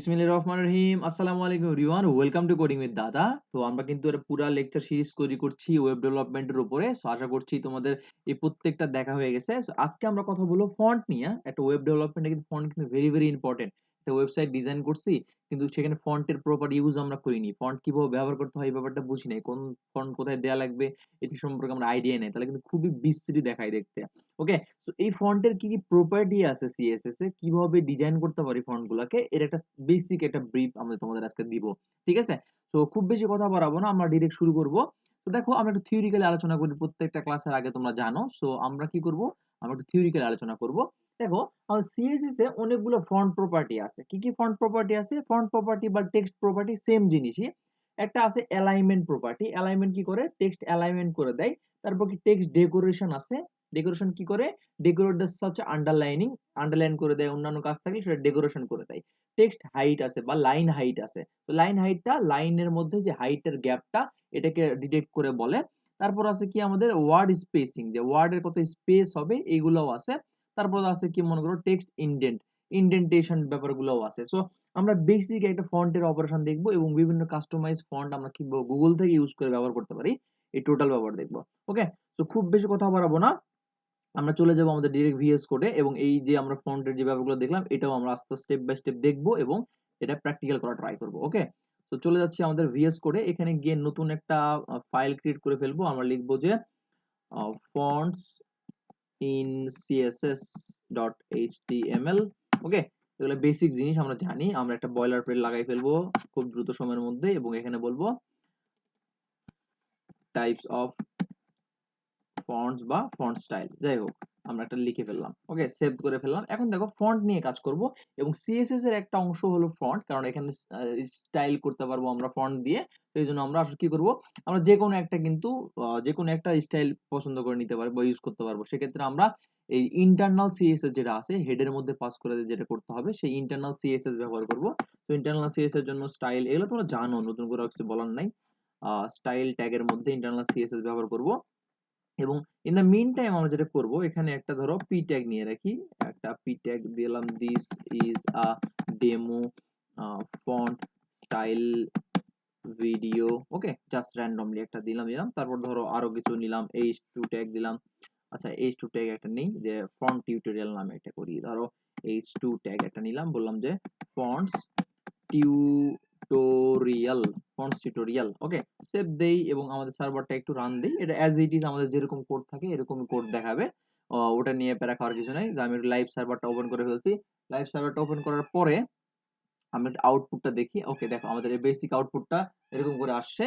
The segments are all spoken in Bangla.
বিসমিল্লাহির রহমানির রহিম। আসসালামু আলাইকুম everyone, welcome to coding with দাদা। তো আমরা কিন্তু একটা পুরা লেকচার সিরিজ তৈরি করছি ওয়েব ডেভেলপমেন্টের উপরে। সো আশা করছি তোমাদের এই প্রত্যেকটা দেখা হয়ে গেছে। সো আজকে আমরা কথা বলবো ফন্ট নিয়ে। একটা ওয়েব ডেভেলপমেন্টে কিন্তু ফন্ট কিন্তু ভেরি ভেরি ইম্পর্টেন্ট। একটা ওয়েবসাইট ডিজাইন করছি কিন্তু সেখানে ফন্টের প্রপার ইউজ আমরা করিনি, ফন্ট কিভাবে ব্যবহার করতে হয় এই ব্যাপারটা বুঝি নাই, কোন ফন্ট কোথায় দেওয়া লাগবে এটি সম্পর্কে আমরা আইডিয়া নেই, তাহলে কিন্তু খুবই বিশ্রী দেখায় দেখতে। ওকে, তো এই ফন্টের কি কি প্রপার্টি আছে সিএসএস এ, কিভাবে ডিজাইন করতে পারি ফন্ট গুলাকে, এর একটা বেসিক একটা ব্রিফ আমরা তোমাদের আজকে দিব। ঠিক আছে, তো খুব বেশি কথা বাড়াবো না, আমরা ডিরেক্ট শুরু করব। তো দেখো, আমরা একটু থিওরিক্যালি আলোচনা করি, প্রত্যেকটা ক্লাসের আগে তোমরা জানো। সো আমরা কি করব, আমরা একটু থিওরিক্যালি আলোচনা করব। দেখো, আমাদের সিএসএস এ অনেকগুলো ফন্ট প্রপার্টি আছে। কি কি ফন্ট প্রপার্টি আছে? ফন্ট প্রপার্টি বা টেক্সট প্রপার্টি সেম জিনিসই। একটা আছে অ্যালাইনমেন্ট প্রপার্টি। অ্যালাইনমেন্ট কি করে? টেক্সট অ্যালাইনমেন্ট করে দেয়। তারপর কি টেক্সট ডেকোরেশন আছে। ডেকোরেশন কি করে? Decorate the such underlining, underline করে দেয়, অন্যান্য কাজ থাকলে সেটা ডেকোরেশন করে দেয়। টেক্সট হাইট আছে বা লাইন হাইট আছে, তো লাইন হাইটটা, লাইনের মধ্যে যে হাইটের গ্যাপটা, এটাকে ডিটেক্ট করে বলে। তারপর আছে কি আমাদের ওয়ার্ড স্পেসিং, যে ওয়ার্ডের কত স্পেস হবে এইগুলোও আছে। তারপর আছে কি মনে করো টেক্সট ইনডেন্ট, ইনডেন্টেশন ব্যাপারগুলোও আছে। সো আমরা বেসিক একটা ফন্টের অপারেশন দেখবো এবং বিভিন্ন কাস্টমাইজ ফন্ট আমরা কি গুগল থেকে ইউজ করে ব্যবহার করতে পারি, এই টোটাল ব্যাপার দেখবো। ওকে, তো খুব বেশি কথা বাড়াবো না, আমরা চলে যাব আমাদের ডিরেক্ট ভিএস কোডে। এবং এই যে আমরা ফন্টের যে ব্যাপারগুলো দেখলাম, এটাও আমরা আস্তে স্টেপ বাই স্টেপ দেখবো এবং এটা প্র্যাকটিক্যাল করা ট্রাই করবো। ওকে, তো চলে যাচ্ছি আমাদের ভিএস কোডে। এখানে গিয়ে নতুন একটা ফাইল ক্রিয়েট করে ফেলবো। আমরা লিখবো যে fonts in CSS dot HTML. Okay, এগুলো বেসিক জিনিস আমরা জানি, আমরা একটা বয়লার প্লেট লাগাই ফেলবো খুব দ্রুত সময়ের মধ্যে। এবং এখানে বলবো টাইপস অফ ফন্টস বা ফন্ট স্টাইল, যাই হোক আমরা একটা লিখে ফেললাম। ওকে, সেভ করে ফেললাম। এখন দেখো, ফন্ট নিয়ে কাজ করব এবং সিএসএস এর একটা অংশ হলো ফন্ট, কারণ এখানে স্টাইল করতে পারবো আমরা ফন্ট দিয়ে। তো এই জন্য আমরা আসলে কি করব, আমরা যে কোনো একটা কিন্তু যে কোনো একটা স্টাইল পছন্দ করে নিতে পারবো বা ইউজ করতে পারবো। সেক্ষেত্রে আমরা এই ইন্টারনাল সিএসএস যেটা আছে হেডের মধ্যে পাস করে যেটা করতে হবে, সেই ইন্টারনাল সিএসএস ব্যবহার করব। তো ইন্টারনাল সিএসএস এর জন্য স্টাইল, এগুলো তোমরা জানো, নতুন করে কিছু বলার নাই। স্টাইল ট্যাগের মধ্যে ইন্টারনাল সিএসএস ব্যবহার করব। এবং ইন দ্য মিন টাইম আমরা যেটা করব, এখানে একটা ধরো পি ট্যাগ নিয়ে রাখি, একটা পি ট্যাগ দিলাম, this is a demo font style video. Okay, just randomly একটা দিলাম। তারপর ধরো আরো কিছু নিলাম, এইচ টু ট্যাগ দিলাম। আচ্ছা, এইচ টু ট্যাগ একটা নেই, যে ফন্ট টিউটোরিয়াল নামে একটা করি। ধরো এইচ টু ট্যাগ একটা নিলাম, বললাম যে ফন্টস টিউটোরিয়াল, ফন্টস টিউটোরিয়াল। ওকে, সেভ দেই এবং আমাদের সার্ভারটা একটু রান দেই। এটা অ্যাজ ইট ইজ আমাদের যেরকম কোড থাকে এরকম কোড দেখাবে। ওটা নিয়ে প্যারা খাওয়ার কিছু নাই। আমি লাইভ সার্ভারটা ওপেন করে ফেলছি। লাইভ সার্ভারটা ওপেন করার পরে আমরা আউটপুটটা দেখি। ওকে, দেখো আমাদের এই বেসিক আউটপুটটা এরকম করে আসছে।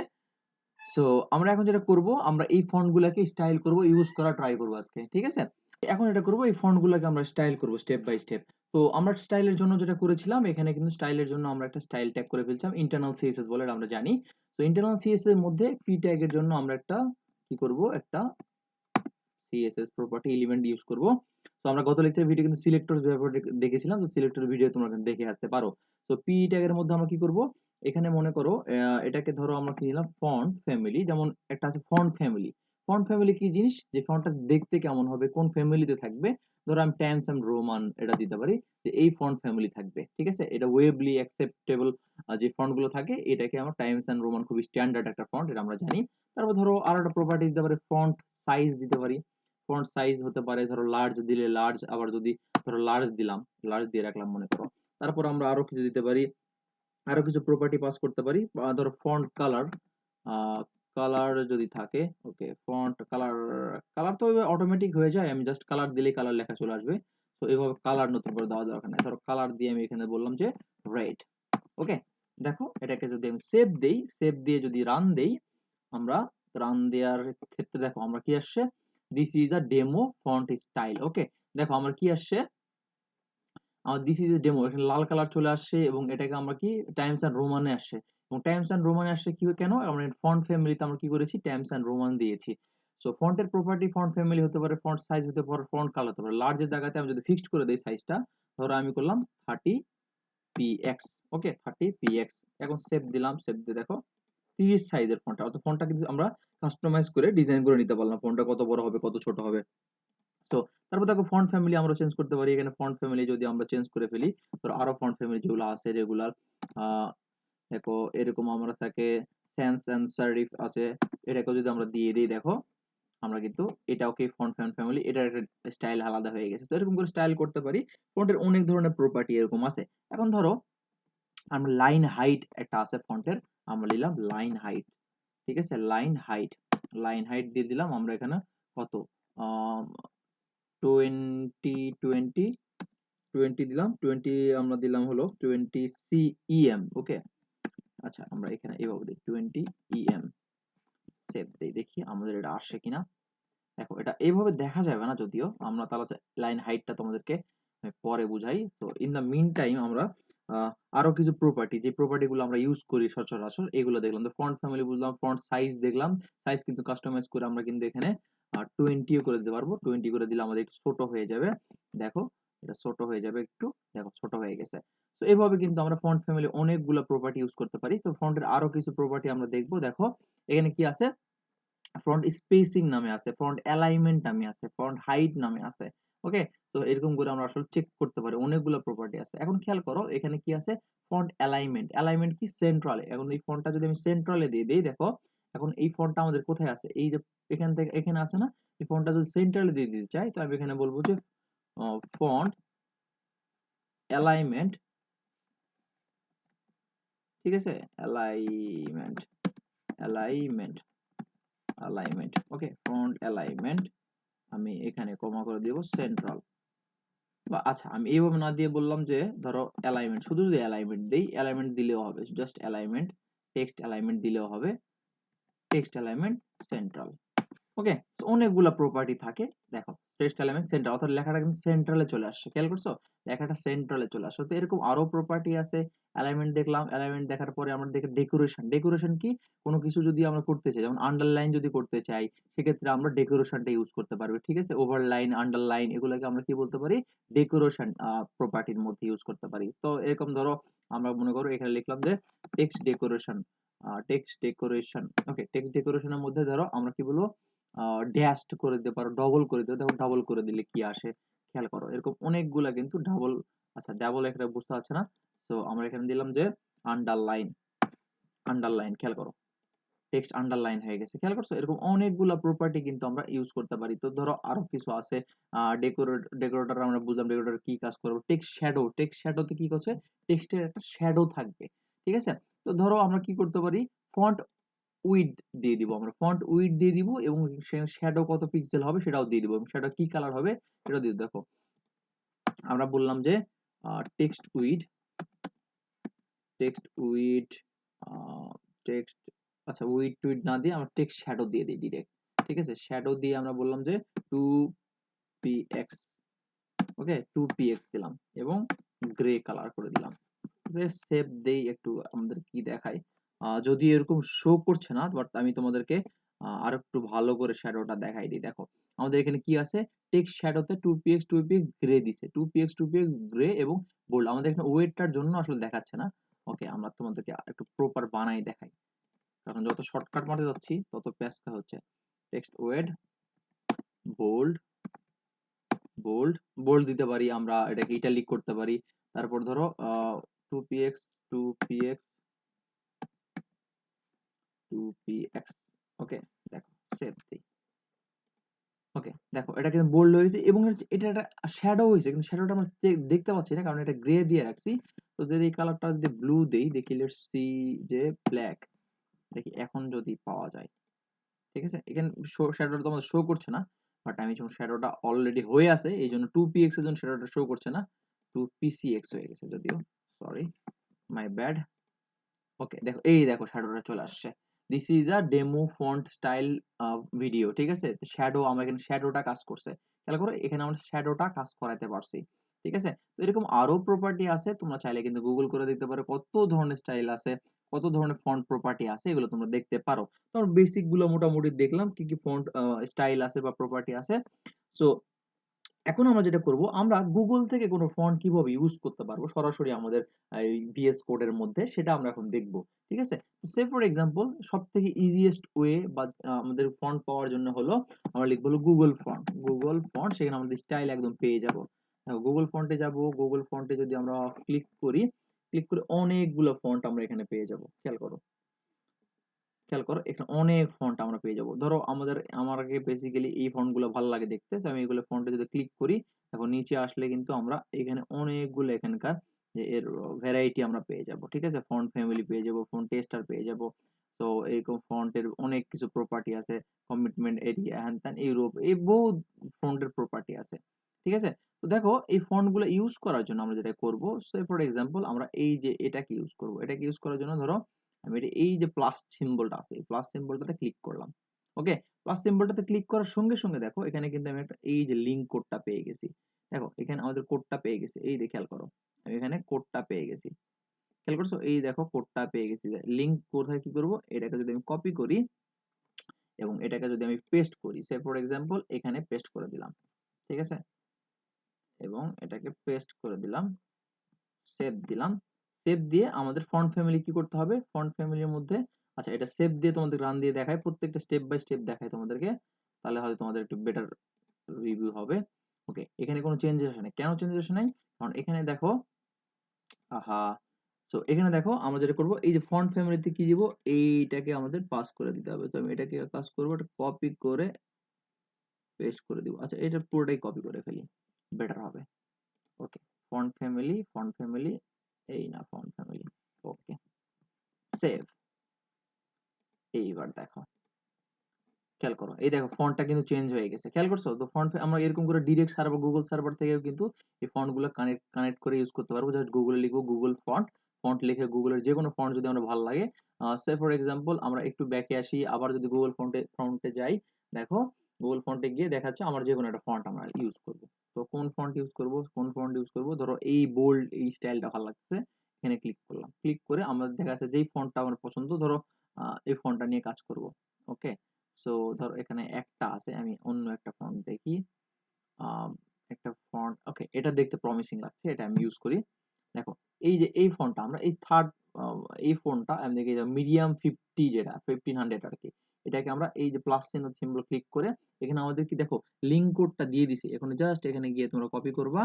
সো আমরা এখন যেটা করব, আমরা এই ফন্ট গুলাকে স্টাইল করব, ইউজ করা ট্রাই করব আজকে। ঠিক আছে, এখন এটা করব, এই ফন্ট গুলাকে আমরা স্টাইল করব স্টেপ বাই স্টেপ। তো আমরা স্টাইলের জন্য যেটা করেছিলাম, এখানে কিন্তু স্টাইলের জন্য আমরা একটা স্টাইল ট্যাগ করে ফেলছিলাম, ইন্টারনাল সিএসএস বলে এটা আমরা জানি। তো ইন্টারনাল সিএসএস এর মধ্যে পি ট্যাগের জন্য আমরা একটা কি করব, একটা সিএসএস প্রপার্টি এলিমেন্ট ইউজ করব। তো আমরা গত লেকচার ভিডিও কিন্তু সিলেক্টর ব্যবহার দেখেছিলাম, তো সিলেক্টর ভিডিও তোমরা কিন্তু দেখে আসতে পারো। তো পি ট্যাগের মধ্যে আমরা কি করব, এখানে মনে করো এটাকে ধরো আমরা কি নিলাম, ফন্ট ফ্যামিলি। যেমন একটা আছে ফন্ট ফ্যামিলি। ফন্ট ফ্যামিলি কি জিনিস, যে ফন্টটা দেখতে কেমন হবে, কোন ফ্যামিলিতে থাকবে। ধরো আমি টাইমস এন্ড রোমান এটা দিতে পারি, যে এই ফন্ট ফ্যামিলি থাকবে। ঠিক আছে, এটা ওয়েবলি অ্যাকসেপ্টেবল যে ফন্ট গুলো থাকে, এটাকে আমরা টাইমস এন্ড রোমান, খুবই স্ট্যান্ডার্ড একটা ফন্ট, এটা আমরা জানি। তারপর ধরো আর একটা প্রপার্টি দিতে পারি, ফন্ট সাইজ দিতে পারি। ফন্ট সাইজ হতে পারে ধরো লার্জ দিলে লার্জ, আবার যদি ধরো লার্জ দিলাম, লার্জ দিয়ে রাখলাম মনে করো। তারপর আমরা আরো কিছু দিতে পারি, আরো কিছু প্রপার্টি পাস করতে পারি। ধরো ফন্ট কালার, কালার যদি থাকে, ওকে ফন্ট কালার, কালার তো অটোমেটিক হয়ে যায়, আমি জাস্ট কালার দিলেই কালার লেখা চলে আসবে। তো এইভাবে কালার নতুন করে দেওয়া দরকার নেই। ধরো কালার দিয়ে আমি এখানে বললাম যে রেড। ওকে, দেখো এটাকে যদি আমি সেভ দেই, সেভ দিয়ে যদি রান দেই, আমরা রান দেওয়ার ক্ষেত্রে দেখো আমরা কি আসছে, this is a demo font style. Okay, দেখো আমরা কি আসছে, আমার দিস ইজ এ ডেমো, এখানে লাল কালার চলে আসছে এবং এটাকে আমরা কি টাইমস অ্যান্ড রোমানে আসছে। এবং টাইমস অ্যান্ড রোমানে আসছে কি কেন, আমরা ফন্ট ফ্যামিলিতে আমরা কি করেছি, টাইমস অ্যান্ড রোমান দিয়েছি। সো ফন্টের প্রপার্টি ফন্ট ফ্যামিলি হতে পারে, ফন্ট সাইজ হতে পারে, ফন্ট কালার হতে পারে। লার্জের জায়গাতে আমি যদি ফিক্সড করে দেই সাইজটা, ধরো আমি করলাম 30 px। ওকে, 30 px। এখন সেভ দিলাম, সেভ দিয়ে দেখো 30 সাইজের ফন্টটা, অর্থাৎ ফন্টটা কিন্তু আমরা কাস্টমাইজ করে ডিজাইন করে নিতে পারলাম, ফন্টটা কত বড় হবে কত ছোট হবে। তো তারপর দেখো ফন্ট ফ্যামিলি আমরা চেঞ্জ করতে পারি। এখানে ফন্ট ফ্যামিলি যদি আমরা চেঞ্জ করে ফেলি, তো আরো ফন্ট ফ্যামিলি যেগুলো আছে রেগুলার, দেখো এরকম আমরা থাকে সেন্স এন্ড সারিফ আছে, এটাকেও যদি আমরা দিয়ে দিই, দেখো আমরা কিন্তু এটাও কি ফন্ট ফ্যামিলি, এটার একটা স্টাইল আলাদা হয়ে গেছে। তো এরকম করে স্টাইল করতে পারি। ফন্টের অনেক ধরনের প্রপার্টি এরকম আছে। এখন ধরো আমরা লাইন হাইট একটা আছে ফন্টের, আমরা নিলাম লাইন হাইট, ঠিক আছে, লাইন হাইট দিয়ে দিলাম আমরা এখানে কত, 20 দিলাম, 20 আমরা দিলাম হলো 20 CEM। ওকে, আচ্ছা আমরা এখানে এভাবে দিই 20 EM, সেভ দেই, দেখি আমাদের এটা আসে কিনা। দেখো এটা এইভাবে দেখা যাবে না যদিও, আমরা তাহলে লাইন হাইটটা তোমাদেরকে আমি পরে বুঝাই। তো ইন দা মিন টাইম আমরা আরো কিছু প্রপার্টি, যে প্রপার্টি গুলো আমরা ইউজ করি সচরাচর, এগুলো দেখলাম। তো ফন্ট ফ্যামিলি বুঝলাম, ফন্ট সাইজ দেখলাম, সাইজ কিন্তু কাস্টমাইজ করে আমরা কিন্তু এখানে 20 করে দিতে পারবো। 20 করে দিলে আমাদের একটু ছোট হয়ে যাবে, দেখো এটা ছোট হয়ে যাবে একটু, দেখো ছোট হয়ে গেছে। তো এইভাবে কিন্তু আমরা ফন্ট ফ্যামিলি অনেকগুলো প্রপার্টি ইউজ করতে পারি। তো ফন্টের আরো কিছু প্রপার্টি আমরা দেখবো। দেখো এখানে কি আছে, ফন্ট স্পেসিং নামে আছে, ফন্ট অ্যালাইনমেন্ট নামে আছে, ফন্ট হাইট নামে আছে। ওকে, তো এরকম করে আমরা আসলে চেক করতে পারি, অনেকগুলো প্রপার্টি আছে। এখন খেয়াল করো এখানে কি আছে, ফন্ট অ্যালাইনমেন্ট। অ্যালাইনমেন্ট কি, সেন্ট্রালে। এখন এই ফন্টটা যদি আমি সেন্ট্রালে দিয়ে দেই, দেখো এখন এই ফন্টটা আমাদের কোথায় আছে, এই যে এখান থেকে এখানে আছে না, এই ফন্টটা যদি সেন্ট্রালে দিয়ে দিতে চাই, তো আমি এখানে বলবো যে ফন্ট অ্যালাইনমেন্ট, ঠিক আছে, অ্যালাইনমেন্ট, অ্যালাইনমেন্ট, অ্যালাইনমেন্ট। ওকে, ফন্ট অ্যালাইনমেন্ট আমি এখানে কমা করে দিব সেন্ট্রাল। বা আচ্ছা আমি এইভাবে না দিয়ে বললাম যে ধরো অ্যালাইনমেন্ট, শুধু যদি অ্যালাইনমেন্ট দেই, অ্যালাইনমেন্ট দিলেও হবে, জাস্ট অ্যালাইনমেন্ট, টেক্সট অ্যালাইনমেন্ট দিলেও হবে, টেক্সট অ্যালাইনমেন্ট সেন্ট্রাল। ওকে, তো অনেকগুলা প্রপার্টি থাকে। দেখো টেক্সট এলিমেন্ট সেন্টার, অর্থাৎ লেখাটা কিন্তু সেন্ট্রালে চলে আসছে, খেয়াল করছো, লেখাটা সেন্ট্রালে চলে আসছে। তো এরকম আরো প্রপার্টি আছে। অ্যালাইনমেন্ট দেখলাম, অ্যালাইনমেন্ট দেখার পরে আমরা দেখি ডেকোরেশন। ডেকোরেশন কি, কোনো কিছু যদি আমরা করতে চাই, যেমন আন্ডারলাইন যদি করতে চাই, সেক্ষেত্রে আমরা ডেকোরেশনটা ইউজ করতে পারবো, ঠিক আছে। ওভারলাইন, আন্ডারলাইন, এগুলোকে আমরা কি বলতে পারি, ডেকোরেশন প্রপার্টির মধ্যে ইউজ করতে পারি। তো এরকম ধরো আমরা মনে করো এখানে লিখলাম যে টেক্সট ডেকোরেশন, টেক্সট ডেকোরেশন। ওকে, টেক্সট ডেকোরেশনের মধ্যে ধরো আমরা কি বলবো, ড্যাশড করে দিতে পারো, ডবল করে দিতে, দেখো ডাবল করে দিলে কি আসে, খেয়াল করো এরকম অনেকগুলা কিন্তু ডাবল। আচ্ছা ডাবল একটা বুঝতে পারছে না, তো আমরা এখানে দিলাম যে আন্ডারলাইন, আন্ডারলাইন, খেয়াল করো টেক্সট আন্ডারলাইন হয়ে গেছে, খেয়াল করছো। এরকম অনেকগুলা প্রপার্টি কিন্তু আমরা ইউজ করতে পারি। তো ধরো আরো কিছু আছে, ডেকোরেটর আমরা বুঝলাম, ডেকোরেটর কি কাজ করবো, টেক্সট শ্যাডো, টেক্সট শ্যাডোতে কি করছে, টেক্সটের একটা শ্যাডো থাকবে, ঠিক আছে। তো ধরো আমরা কি করতে পারি, ফন্ট উইড দিয়ে দিব, আমরা ফন্ট উইড দিয়ে দিব, এবং শ্যাডো কত পিক্সেল হবে সেটাও দিয়ে দিব, এবং শ্যাডো কি কালার হবে সেটাও দিয়ে দিব। দেখো আমরা বললাম যে text weed, text weed, text, আচ্ছা উইড টুইড না দিয়ে আমরা টেক্সট শ্যাডো দিয়ে দিই ডিরেক্ট, ঠিক আছে। শ্যাডো দিয়ে আমরা বললাম যে 2px, ওকে 2px দিলাম এবং গ্রে কালার করে দিলাম। সেভ দেই, একটু আমাদের কি দেখায়, যদি এরকম শো করছে না, বাট আমি তোমাদেরকে আর একটু ভালো করে শ্যাডোটা দেখাই দিই। দেখো আমাদের এখানে কি আছে, টেক্সট শ্যাডোতে 2px গ্রে দিছে, 2px গ্রে এবং বোল্ড। আমাদের এখানে ওয়েটটার জন্য আসলে দেখাচ্ছে না। ওকে, আমরা তোমাদেরকে একটু প্রপার বানাই দেখাই, কারণ যত শর্টকাট মারতে যাচ্ছি তত প্যাচকা হচ্ছে। Text weight, bold, bold, bold দিতে পারি আমরা, এটাকে ইটালিক করতে পারি। তারপর ধরো 2px, 2px, 2px। ওকে, দেখো সেভ দিই। ওকে, দেখো এটা কিন্তু বোল্ড হয়ে গেছে, এবং এটা একটা শ্যাডো হয়েছে, কিন্তু শ্যাডোটা আমরা দেখতে পাচ্ছি না কারণ এটা গ্রে দিয়ে রাখছি। তো যদি এই কালারটা যদি ব্লু দেই, দেখি লেটস সি যে ব্ল্যাক, দেখি এখন যদি পাওয়া যায়, ঠিক আছে। এখানে শ্যাডোটা তো আমাদের শো করছে না, বাট আমি যখন শ্যাডোটা অলরেডি হয়ে আছে, এই জন্য 2px এর জন্য শ্যাডোটা শো করছে না, 2pcx হয়ে গেছে যদিও, সরি, মাই ব্যাড। ওকে, দেখো এই দেখো শ্যাডোটা চলে আসছে। This is a demo font style video, ঠিক আছে। শ্যাডো, আমরা এখানে শ্যাডোটা কাজ করছে, খেয়াল করো এখানে আমরা শ্যাডোটা কাজ করাতে পারছি, ঠিক আছে। তো এরকম আরো প্রপার্টি আছে, তোমরা চাইলে কিন্তু গুগল করে দেখতে পারো, কত ধরনের স্টাইল আছে, কত ধরনের ফন্ট প্রপার্টি আছে, এগুলো তোমরা দেখতে পারো। তো বেসিক গুলো মোটামুটি দেখলাম কি কি ফন্ট স্টাইল আছে বা প্রপার্টি আছে। সো এখন আমরা যেটা করব, আমরা গুগল থেকে কোনো ফন্ট কিভাবে ইউজ করতে পারবো সরাসরি আমাদের এই ভিএস কোডের মধ্যে, সেটা আমরা এখন দেখব। ঠিক আছে? তো সে ফর এক্সাম্পল সবথেকে ইজিয়েস্ট ওয়ে বা আমাদের ফন্ট পাওয়ার জন্য হলো আমরা লিখব হলো গুগল ফন্ট। গুগল ফন্ট, সেখানে আমাদের স্টাইল একদম পেয়ে যাব। গুগল ফন্টে যাব, গুগল ফন্টে যদি আমরা ক্লিক করি, ক্লিক করে অনেকগুলো ফন্ট আমরা এখানে পেয়ে যাব। খেয়াল করো, খেয়াল করো, এখানে অনেক ফন্ট আমরা পেয়ে যাবো। ধরো আমার আগে বেসিক্যালি এই ফন্ট গুলো ভালো লাগে দেখতে, তো আমি এগুলো ফন্টে যদি ক্লিক করি, এখন নিচে আসলে কিন্তু আমরা এখানে অনেকগুলো এখানকার যে এর ভ্যারাইটি আমরা পেয়ে যাব। ঠিক আছে? ফন্ট ফ্যামিলি পেয়ে যাব, ফন্ট টেস্টার পেয়ে যাব। তো এরকম ফন্টের অনেক কিছু প্রপার্টি আছে, কমিটমেন্ট এরিয়া, হ্যান ত্যান, ইউরোপ, এই বহু ফন্টের প্রপার্টি আছে। ঠিক আছে? তো দেখো এই ফন্ট গুলো ইউজ করার জন্য আমরা যেটা করব, সে ফর এক্সাম্পল আমরা এই যে এটাকে ইউজ করব। এটাকে ইউজ করার জন্য ধরো আমি এই যে প্লাস সিম্বলটা আছে, এই প্লাস সিম্বলটাতে ক্লিক করলাম। ওকে, প্লাস সিম্বলটাতে ক্লিক করার সঙ্গে সঙ্গে দেখো এখানে কিন্তু আমি একটা এই যে লিংক কোডটা পেয়ে গেছি। দেখো এখানে আমাদের কোডটা পেয়ে গেছি, এই যে খেয়াল করো, আমি এখানে কোডটা পেয়ে গেছি। খেয়াল করছো? এই দেখো কোডটা পেয়ে গেছি। লিংক কোথায় কি করব, এটাকে যদি আমি কপি করি এবং এটাকে যদি আমি পেস্ট করি, সে ফর এক্সাম্পল এখানে পেস্ট করে দিলাম। ঠিক আছে? এবং এটাকে পেস্ট করে দিলাম, সেভ দিলাম। সেভ দিয়ে আমাদের ফন্ট ফ্যামিলি কি করতে হবে, ফন্ট ফ্যামিলির মধ্যে, আচ্ছা এটা সেভ দিয়ে তোমাদের রান দিয়ে দেখায়, প্রত্যেকটা স্টেপ বাই স্টেপ দেখায় তোমাদেরকে, তাহলে হয়তো তোমাদের একটু বেটার রিভিউ হবে। ওকে, এখানে কোনো চেঞ্জেস আসে নাই। কেন চেঞ্জেস আসে নাই? কারণ এখানে দেখো, আহা, সো এখানে দেখো আমরা যেটা করবো, এই যে ফন্ট ফ্যামিলিতে কি দিব, এইটাকে আমাদের পাস করে দিতে হবে। তো আমি এটাকে কাজ করবো, এটা কপি করে পেস্ট করে দিব। আচ্ছা এটা পুরোটাই কপি করে ফেলি, বেটার হবে। ওকে, ফন্ট ফ্যামিলি, এই না ফন্ট ফ্যামিলি। ওকে, সেভ। এইবার দেখো, খেয়াল করো, এই দেখো ফন্টটা কিন্তু চেঞ্জ হয়ে গেছে। খেয়াল করছো? তো ফন্ট আমরা এরকম করে ডিরেক্ট সার্ভার, গুগল সার্ভার থেকেও কিন্তু এই ফন্ট গুলো কানেক্ট করে ইউজ করতে পারবো। জাস্ট গুগলে লিখবো গুগল ফন্ট, ফন্ট লিখে গুগলের যে কোনো ফন্ট যদি আমরা ভালো লাগে, সে ফর এক্সাম্পল আমরা একটু ব্যাকে আসি, আবার যদি গুগল ফন্টে যাই, দেখো গুগল ফন্টে গিয়ে দেখাচ্ছে আমার যে কোনো একটা ফন্ট আমরা ইউজ করব। তো কোন ফন্ট ইউজ করব, কোন ফন্ট ইউজ করব, ধরো এই বোল্ড এই স্টাইলটা ভালো লাগছে, এখানে ক্লিক করলাম। ক্লিক করে আমাদের দেখা যাচ্ছে যেই ফন্টটা আমার পছন্দ, ধরো এই ফন্টটা নিয়ে কাজ করব। ওকে, সো ধরো এখানে একটা আছে, আমি অন্য একটা ফন্ট দেখি। আম, একটা ফন্ট, ওকে এটা দেখতে প্রমিসিং লাগছে, এটা আমি ইউজ করি। দেখো এই যে এই ফন্টটা আমরা এই থার্ড, এই ফন্টটা আমি দেখি মিডিয়াম 50, যেটা 1500 আর কি, এটাকে আমরা এই যে প্লাস সিম্বল ক্লিক করে এখানে আমাদের কি দেখো লিঙ্ক কোডটা দিয়ে দিছি। এখন জাস্ট এখানে গিয়ে তোমরা কপি করবা,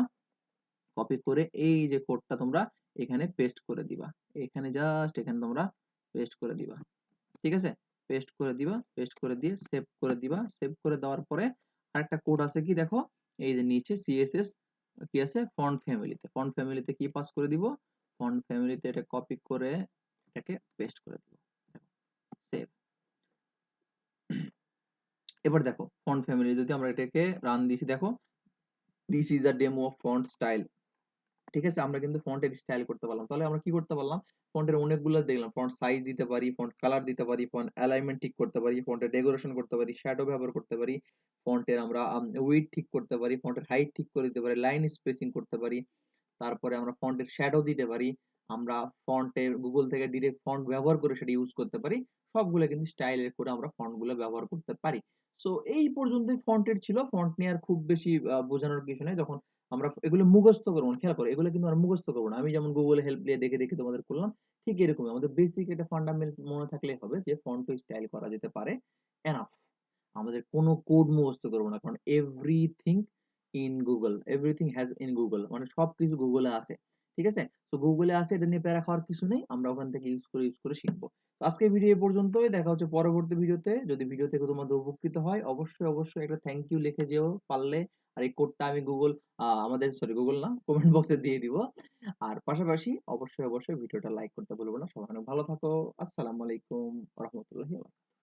কপি করে এই যে কোডটা তোমরা এখানে পেস্ট করে দিবা। এখানে জাস্ট এখানে তোমরা পেস্ট করে দিবা। ঠিক আছে? পেস্ট করে দিবা, পেস্ট করে দিয়ে সেভ করে দিবা। সেভ করে দেওয়ার পরে আরেকটা কোড আছে কি দেখো, এই যে নিচে সিএসএস কি আছে, ফন্ট ফ্যামিলিতে, ফন্ট ফ্যামিলিতে কি পাস করে দিব, ফন্ট ফ্যামিলিতে এটা কপি করে এটাকে পেস্ট করে দিব। সেভ। এবার দেখো ফন্ট ফ্যামিলি যদি আমরা এটাকে রান দিছি, দেখো this is a demo of font style. ঠিক আছে? আমরা কিন্তু ফন্টের স্টাইল করতে পারলাম। তাহলে আমরা কি করতে পারলাম, ফন্টের অনেকগুলো দেখলাম, ফন্ট সাইজ দিতে পারি, ফন্ট কালার দিতে পারি, ফন্ট অ্যালাইনমেন্ট ঠিক করতে পারি, ফন্টের ডেকোরেশন করতে পারি, শ্যাডো ব্যবহার করতে পারি, ফন্টের আমরা উইডথ ঠিক করতে পারি, ফন্টের হাইট ঠিক করে দিতে পারি, লাইন স্পেসিং করতে পারি, তারপরে আমরা ফন্টের শ্যাডো দিতে পারি, আমরা ফন্টে গুগল থেকে ডিরেক্ট ফন্ট ব্যবহার করে সেটা ইউজ করতে পারি। সবগুলো কিন্তু স্টাইলের করে আমরা ফন্টগুলো ব্যবহার করতে পারি। সো এই পর্যন্তই ফন্টের ছিল। ফন্ট নিয়ে আর খুব বেশি বোঝানোর কিছু নেই। যখন আমরা এগুলো মুখস্থ করবো না, খেয়াল করো এগুলো কিন্তু আমরা মুখস্থ করবো না। আমি যেমন গুগলে হেল্প নিয়ে দেখে দেখে তোমাদের করলাম, ঠিক এরকমই আমাদের বেসিক একটা ফান্ডামেন্টাল মনে থাকলেই হবে যে ফন্ট স্টাইল করা যেতে পারে, এনাফ। আমাদের কোনো কোড মুখস্থ করবো না, কারণ everything in Google, everything has in Google, মানে সবকিছু গুগলে আছে। ঠিক আছে? তো গুগলে আছে, এটা নিয়ে প্যারা খাওয়ার কিছু নেই, আমরা ওখান থেকে ইউজ করে শিখবো। তো আজকে ভিডিও এ পর্যন্তই, দেখা হচ্ছে পরবর্তী ভিডিওতে। যদি ভিডিও থেকে তোমাদের উপকৃত হয়, অবশ্যই অবশ্যই একটা থ্যাংক ইউ লিখে যেও পারলে। আর এই কোডটা আমি গুগল, আমাদের সরি গুগল না, কমেন্ট বক্সে দিয়ে দিব। আর পাশাপাশি অবশ্যই অবশ্যই ভিডিওটা লাইক করতে ভুলবো না। সবাই অনেক ভালো থাকো। আসসালামু আলাইকুম রহমতুল্লাহি।